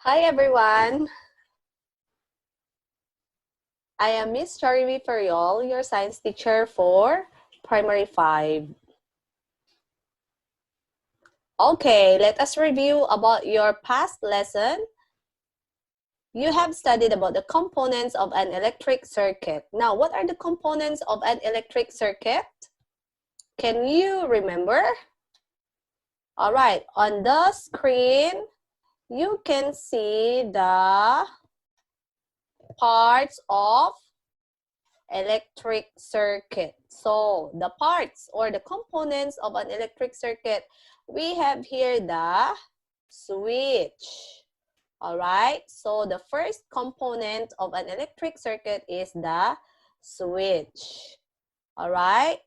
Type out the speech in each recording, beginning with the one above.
Hi everyone, I am Miss Charimi Feriol, your science teacher for Primary 5. Okay, let us review about your past lesson. You have studied about the components of an electric circuit. Now, what are the components of an electric circuit? Can you remember? All right, on the screen, you can see the parts of electric circuit. So the parts or the components of an electric circuit, we have here the switch. All right, so the first component of an electric circuit is the switch. All right,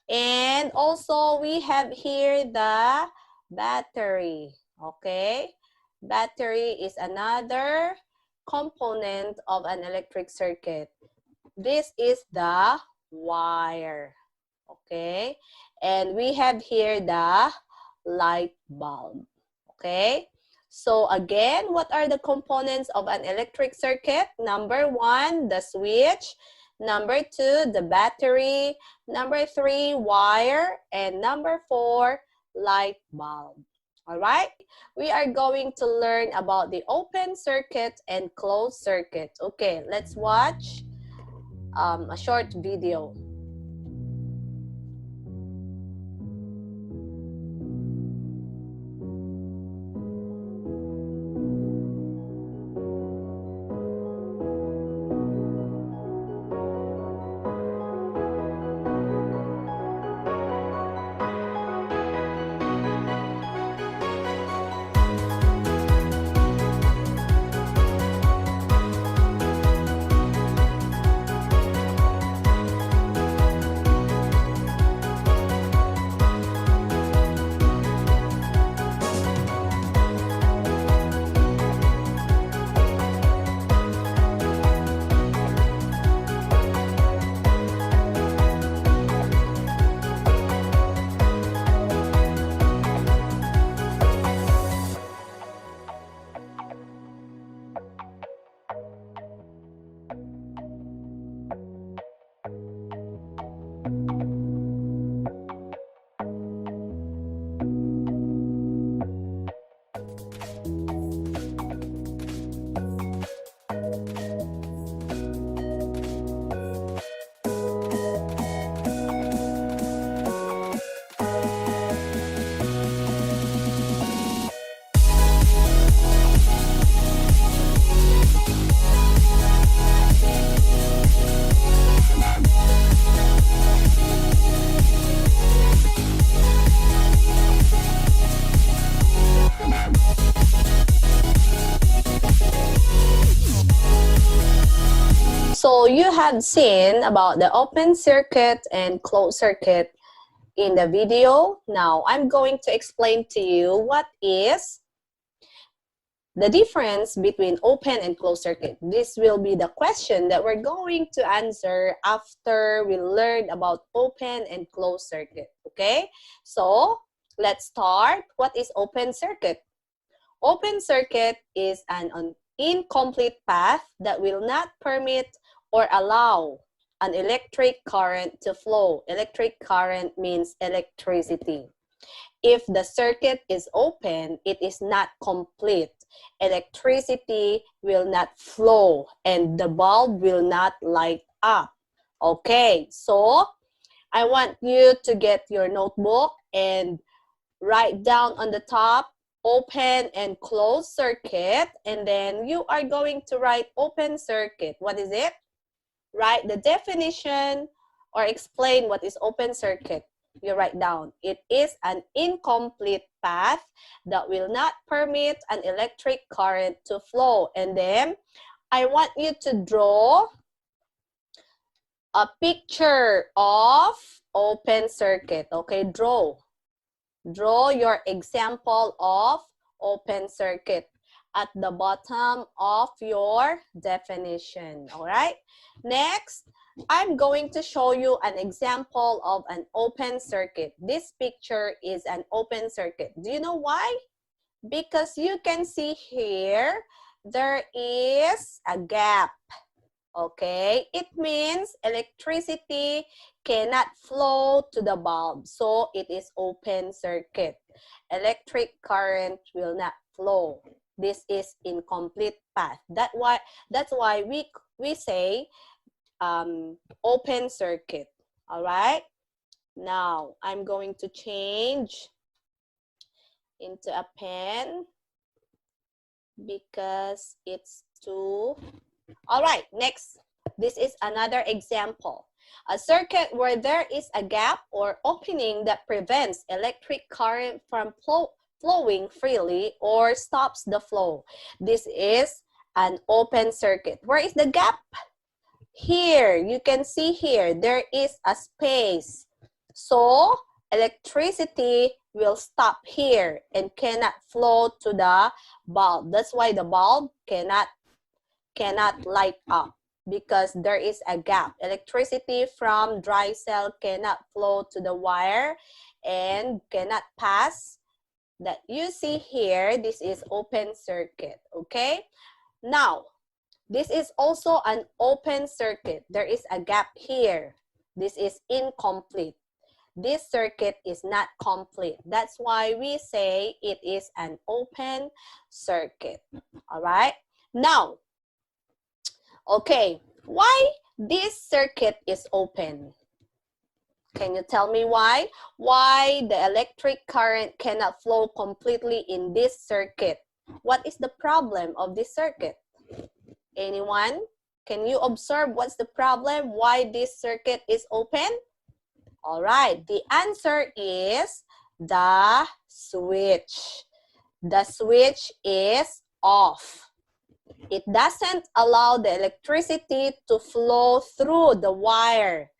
and also we have here the battery. Okay, battery is another component of an electric circuit. This is the wire, okay? And we have here the light bulb, okay? So again, what are the components of an electric circuit? Number 1, the switch. Number 2, the battery. Number 3, wire. And number 4, light bulb. All right? We are going to learn about the open circuit and closed circuit. Okay, let's watch a short video. So you have seen about the open circuit and closed circuit in the video. Now I'm going to explain to you what is the difference between open and closed circuit. This will be the question that we're going to answer after we learn about open and closed circuit. Okay, so let's start. What is open circuit? Open circuit is an incomplete path that will not permit or allow an electric current to flow. Electric current means electricity. If the circuit is open, it is not complete. Electricity will not flow and the bulb will not light up. Okay, so I want you to get your notebook and write down on the top open and closed circuit, and then you are going to write open circuit. What is it? Write the definition or explain what is open circuit. You write down, it is an incomplete path that will not permit an electric current to flow. And then I want you to draw a picture of open circuit. Okay, draw your example of open circuit at the bottom of your definition. All right, next I'm going to show you an example of an open circuit. This picture is an open circuit. Do you know why? Because you can see here, there is a gap. Okay, it means electricity cannot flow to the bulb, so it is open circuit. Electric current will not flow. This is incomplete path. That's why we say open circuit. All right. Now I'm going to change into a pen because it's too. All right, next. This is another example. A circuit where there is a gap or opening that prevents electric current from flowing freely or stops the flow. This is an open circuit. Where is the gap? Here, you can see here, there is a space. So, electricity will stop here and cannot flow to the bulb. That's why the bulb cannot light up because there is a gap. Electricity from dry cell cannot flow to the wire and cannot pass. That you see here, this is open circuit, okay? Now, this is also an open circuit. There is a gap here. This is incomplete. This circuit is not complete. That's why we say it is an open circuit. All right? Now, okay, why this circuit is open? Can you tell me why? Why the electric current cannot flow completely in this circuit? What is the problem of this circuit? Anyone? Can you observe what's the problem? Why this circuit is open? All right, the answer is the switch. The switch is off. It doesn't allow the electricity to flow through the wire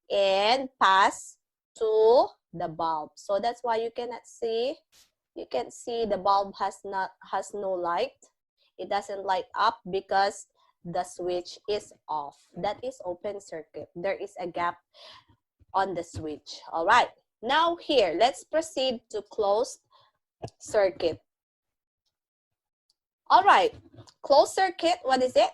and pass to the bulb. So that's why you cannot see. You can see the bulb has no light. It doesn't light up because the switch is off. That is open circuit. There is a gap on the switch. All right. Now here, let's proceed to closed circuit. All right. Closed circuit, what is it?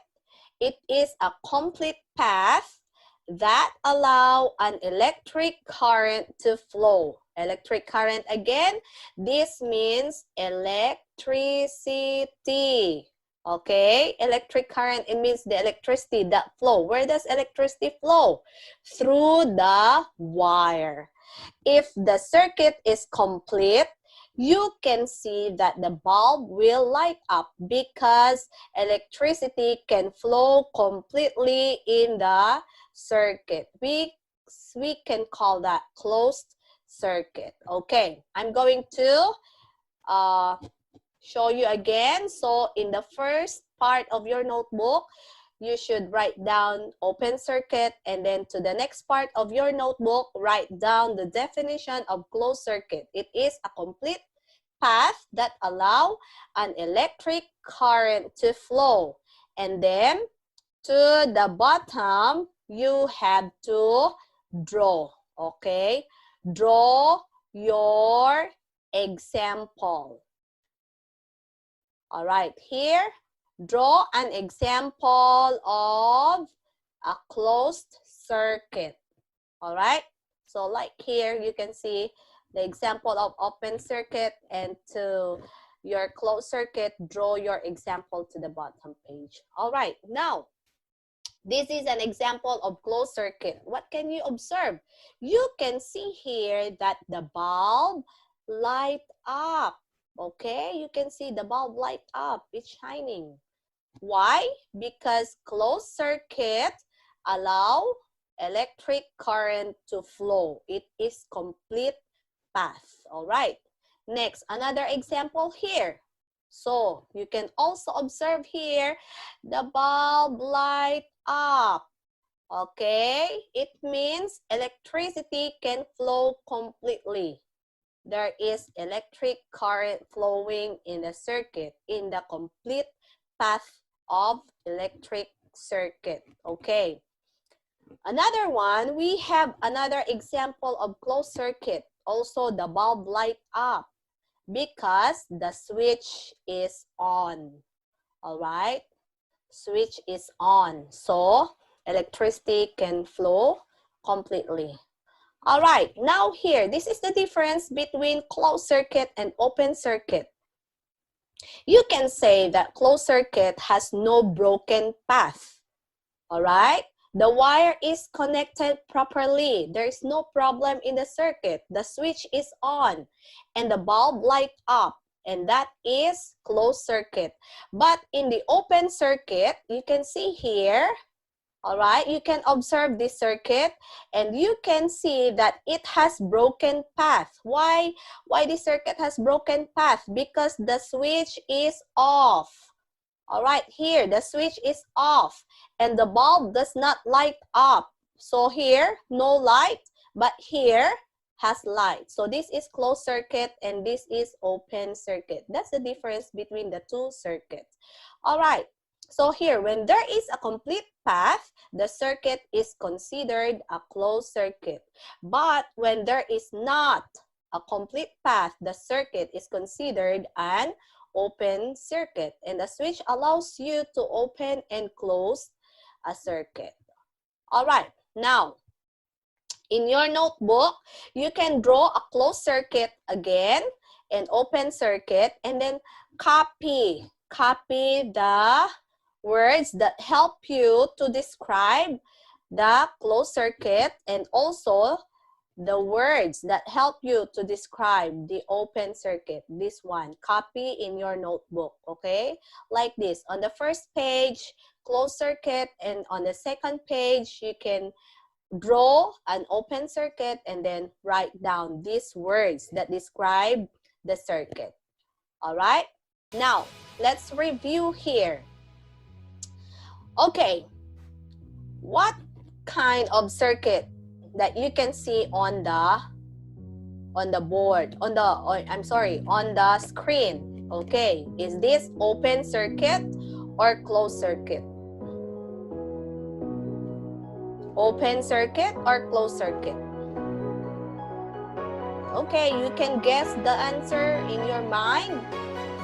It is a complete path that allow an electric current to flow. Electric current again, this means electricity. Okay, electric current, it means the electricity that flow. Where does electricity flow? Through the wire. If the circuit is complete, you can see that the bulb will light up because electricity can flow completely in the circuit. We can call that closed circuit. Okay, I'm going to show you again. So in the first part of your notebook, you should write down open circuit, and then to the next part of your notebook, write down the definition of closed circuit. It is a complete path that allow an electric current to flow. And then to the bottom, you have to draw, okay? Draw your example. All right, here, draw an example of a closed circuit. All right, so like here, you can see the example of open circuit, and to your closed circuit, draw your example to the bottom page. All right, now, this is an example of closed circuit. What can you observe? You can see here that the bulb light up. Okay, you can see the bulb light up. It's shining. Why? Because closed circuit allow electric current to flow. It is complete path. All right. Next, another example here. So you can also observe here the bulb light up. Okay, it means electricity can flow completely. There is electric current flowing in the circuit, in the complete path of electric circuit. Okay. Another one, we have another example of closed circuit. Also, the bulb light up. Because the switch is on. All right? Switch is on. So, electricity can flow completely. All right, now here, this is the difference between closed circuit and open circuit. You can say that closed circuit has no broken path. All right, the wire is connected properly. There is no problem in the circuit. The switch is on and the bulb light up, and that is closed circuit. But in the open circuit, you can see here, all right, you can observe this circuit and you can see that it has broken path. Why this circuit has broken path? Because the switch is off. All right, here the switch is off and the bulb does not light up. So here, no light, but here has light. So this is closed circuit and this is open circuit. That's the difference between the two circuits. All right. So here, when there is a complete path, the circuit is considered a closed circuit. But when there is not a complete path, the circuit is considered an open circuit. And the switch allows you to open and close a circuit. All right, now, in your notebook, you can draw a closed circuit again, an open circuit, and then copy the words that help you to describe the closed circuit and also the words that help you to describe the open circuit. This one, copy in your notebook, okay? Like this, on the first page, closed circuit, and on the second page, you can draw an open circuit and then write down these words that describe the circuit. All right? Now, let's review here. Okay, what kind of circuit that you can see on the board, on the screen? Okay, is this open circuit or closed circuit? Open circuit or closed circuit? Okay, you can guess the answer in your mind.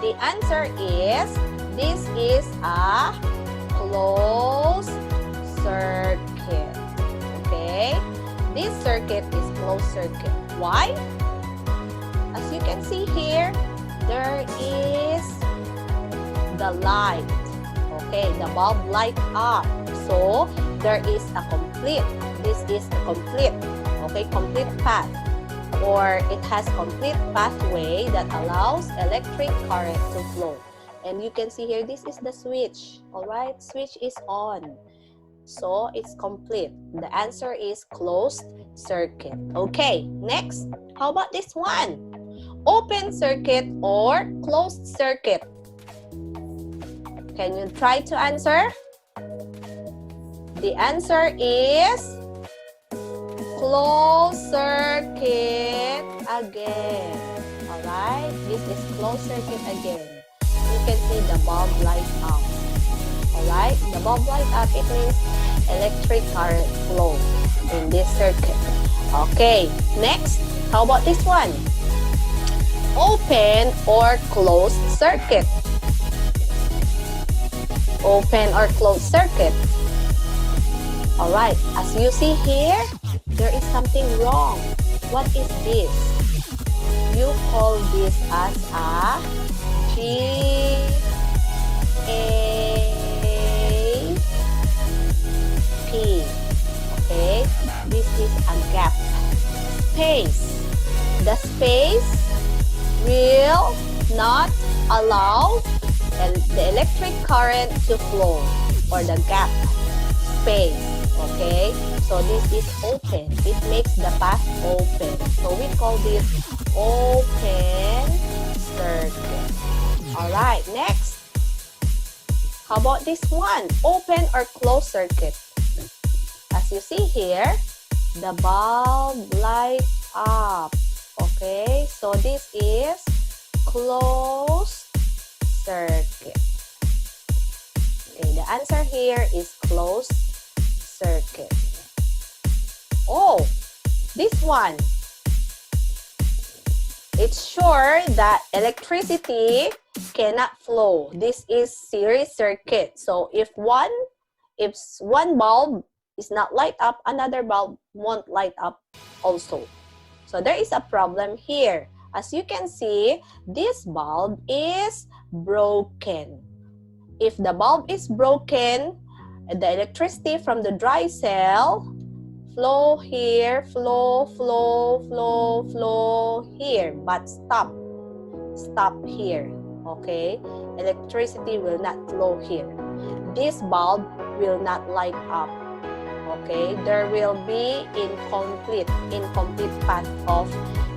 The answer is, this is a closed circuit. Okay, this circuit is closed circuit. Why? As you can see here, there is the light. Okay, the bulb light up. So there is a complete. This is a complete. Okay, complete path, or it has complete pathway that allows electric current to flow. And you can see here, this is the switch. All right, switch is on. So it's complete. The answer is closed circuit. Okay, next. How about this one? Open circuit or closed circuit? Can you try to answer? The answer is closed circuit again. All right, this is closed circuit again. You can see the bulb light up. All right, the bulb light up, it means electric current flow in this circuit. Okay, next, how about this one? Open or closed circuit? Open or closed circuit? All right, as you see here, there is something wrong. What is this? You call this as a P. Okay, this is a gap. Space. The space will not allow the electric current to flow, or the gap space. Okay, so this is open. It makes the path open. So we call this open circuit. All right, next. How about this one? Open or closed circuit? As you see here, the bulb light up. Okay, so this is closed circuit. Okay, the answer here is closed circuit. Oh, this one. it's sure that electricity cannot flow. This is series circuit. So if one bulb is not light up, another bulb won't light up also. So there is a problem here. As you can see, this bulb is broken. If the bulb is broken, the electricity from the dry cell flow here, flow here, but stop here, okay? Electricity will not flow here. This bulb will not light up, okay? There will be incomplete path of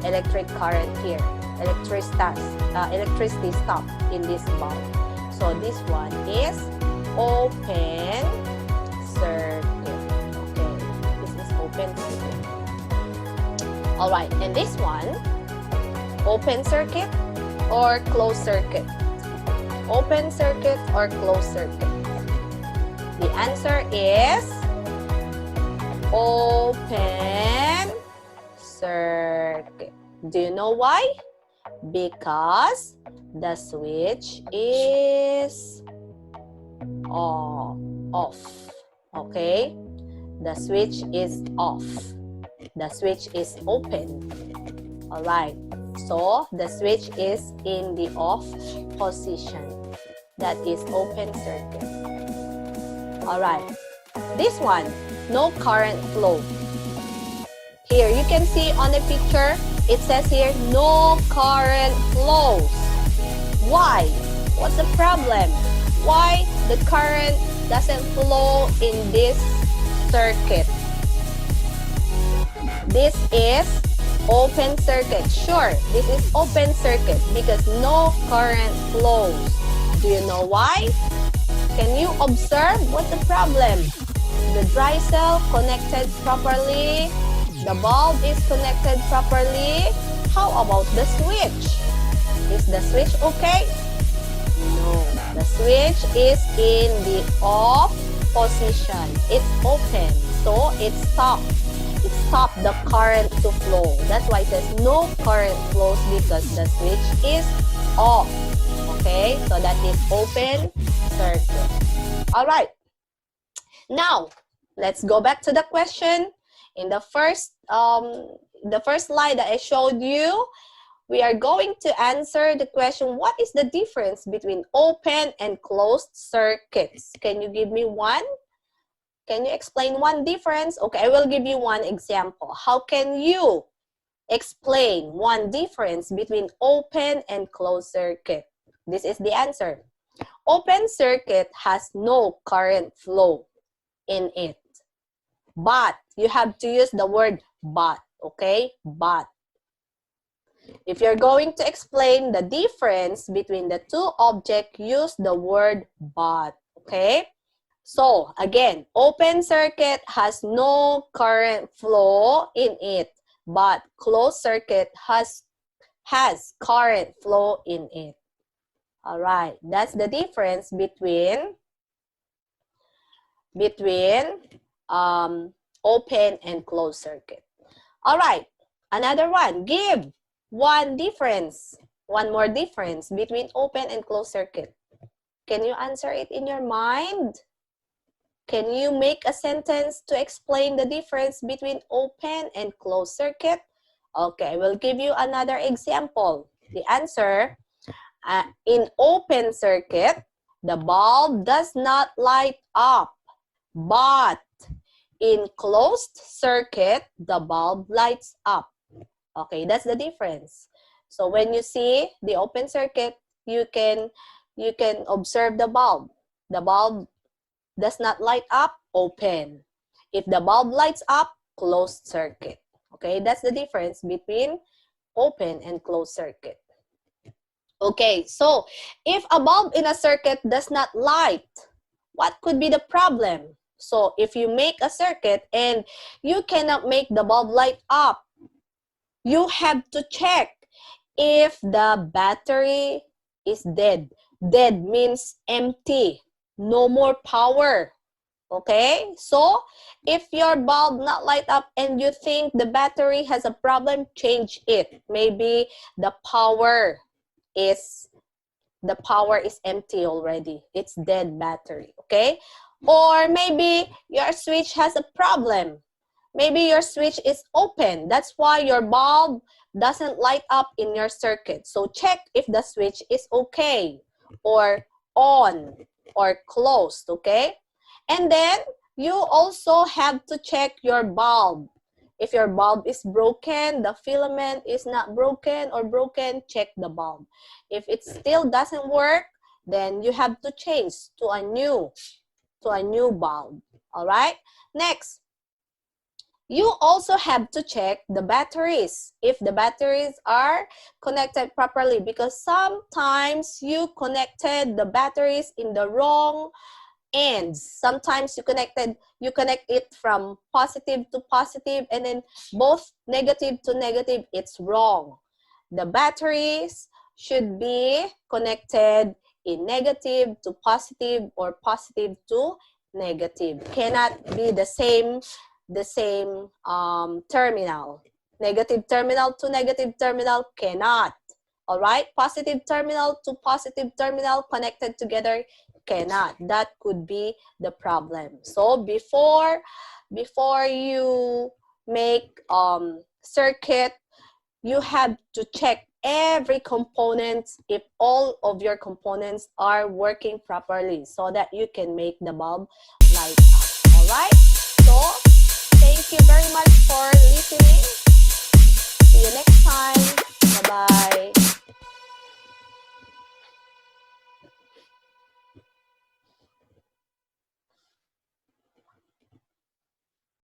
electric current here. Electricity stop in this bulb. So this one is open circuit. Okay, this is open circuit. All right, and this one, open circuit or closed circuit? Open circuit or closed circuit? The answer is open circuit. Do you know why? Because the switch is off. Okay? The switch is off. The switch is open. Alright. So, the switch is in the off position. That is open circuit. Alright. This one, no current flow. Here, you can see on the picture, it says here, no current flows. Why? What's the problem? Why the current doesn't flow in this circuit? This is open circuit. Sure, this is open circuit because no current flows. Do you know why? Can you observe what's the problem? The dry cell connected properly. The bulb is connected properly. How about the switch? Is the switch okay? No. The switch is in the off position. It's open. So it stopped. It stopped the current to flow. That's why it says no current flows because the switch is off. Okay? So that is open circuit. Alright. Now, let's go back to the question. In the first slide that I showed you, we are going to answer the question, what is the difference between open and closed circuits? Can you give me one? Can you explain one difference? Okay, I will give you one example. How can you explain one difference between open and closed circuit? This is the answer. Open circuit has no current flow in it. But, you have to use the word but, okay? But. If you're going to explain the difference between the two objects, use the word but, okay? So, again, open circuit has no current flow in it, but closed circuit has current flow in it. All right, that's the difference between open and closed circuit. All right, another one. Give one more difference between open and closed circuit. Can you answer it in your mind? Can you make a sentence to explain the difference between open and closed circuit? Okay, I will give you another example. The answer, in open circuit, the bulb does not light up, but in closed circuit, the bulb lights up. Okay, that's the difference. So when you see the open circuit, you can observe the bulb. The bulb does not light up, open. If the bulb lights up, closed circuit. Okay, that's the difference between open and closed circuit. Okay, so if a bulb in a circuit does not light, what could be the problem? So if you make a circuit and you cannot make the bulb light up, you have to check if the battery is dead. Dead means empty, no more power. Okay, so if your bulb not light up and you think the battery has a problem, change it. Maybe the power is empty already. It's dead battery, okay? Or maybe your switch has a problem. Maybe your switch is open. That's why your bulb doesn't light up in your circuit. So check if the switch is okay or on or closed, okay? And then you also have to check your bulb. If your bulb is broken, the filament is not broken or broken, check the bulb. If it still doesn't work, then you have to change to a new bulb. All right? Next, you also have to check the batteries, if the batteries are connected properly, because sometimes you connected the batteries in the wrong ends. Sometimes you connect it from positive to positive, and then both negative to negative. It's wrong. The batteries should be connected in negative to positive or positive to negative. Cannot be the same terminal. Negative terminal to negative terminal cannot. All right, positive terminal to positive terminal connected together cannot. That could be the problem. So before you make circuit, you have to check every component if all of your components are working properly so that you can make the bulb light up. All right, so thank you very much for listening.